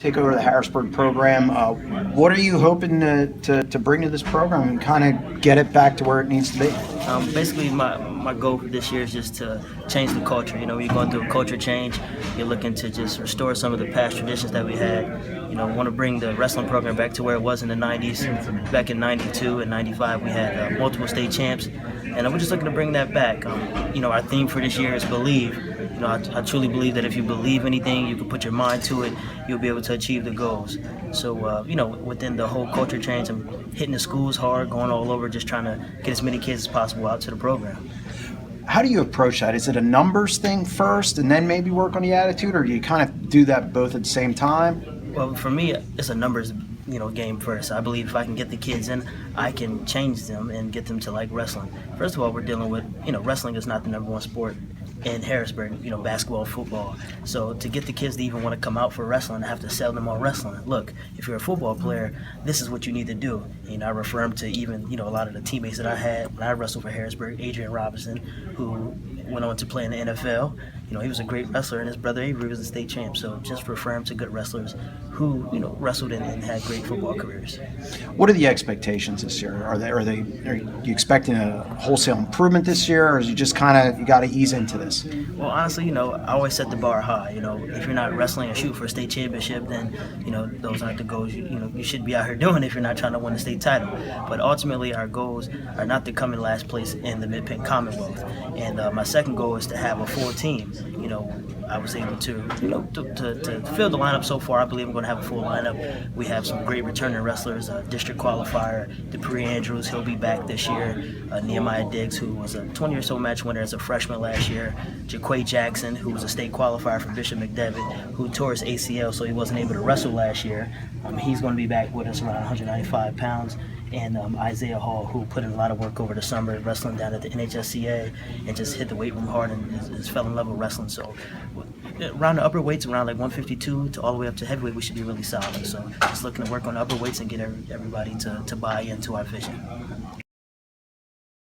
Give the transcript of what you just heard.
take over the Harrisburg program. What are you hoping to bring to this program and kind of get it back to where it needs to be? Basically, my goal for this year is just to change the culture. You know, you're going through a culture change. You're looking to just restore some of the past traditions that we had. You know, want to bring the wrestling program back to where it was in the 90s. Back in 92 and 95, we had multiple state champs. And we're just looking to bring that back. You know, our theme for this year is believe. You know, I truly believe that if you believe anything, you can put your mind to it, you'll be able to achieve the goals. So, you know, within the whole culture change, I'm hitting the schools hard, going all over, just trying to get as many kids as possible out to the program. How do you approach that? Is it a numbers thing first and then maybe work on the attitude, or do you kind of do that both at the same time? Well, for me, it's a numbers game first. I believe if I can get the kids in, I can change them and get them to like wrestling. First of all, we're dealing with, wrestling is not the number one sport in Harrisburg, basketball, football. So to get the kids to even want to come out for wrestling, I have to sell them on wrestling. Look, if you're a football player, this is what you need to do. I refer them to even, a lot of the teammates that I had when I wrestled for Harrisburg. Adrian Robinson, who went on to play in the NFL. He was a great wrestler, and his brother Avery was a state champ. So just refer him to good wrestlers who, wrestled and had great football careers. What are the expectations this year? Are you expecting a wholesale improvement this year, or is you just you got to ease into this? Well, honestly, I always set the bar high. If you're not wrestling and shooting for a state championship, then those aren't the goals you should be out here doing if you're not trying to win a state title. But ultimately, our goals are not to come in last place in the Mid-Penn Commonwealth. And my second goal is to have a full team. I was able to fill the lineup so far. I believe I'm going to have a full lineup. We have some great returning wrestlers, district qualifier, Dupree Andrews, he'll be back this year. Nehemiah Diggs, who was a 20-year-old match winner as a freshman last year. Jaquay Jackson, who was a state qualifier from Bishop McDevitt, who tore his ACL, so he wasn't able to wrestle last year. He's going to be back with us around 195 pounds. And Isaiah Hall, who put in a lot of work over the summer, wrestling down at the NHSCA, and just hit the weight room hard and just fell in love with wrestling. So around the upper weights, around like 152 to all the way up to heavyweight, we should be really solid. So just looking to work on the upper weights and get everybody to buy into our vision.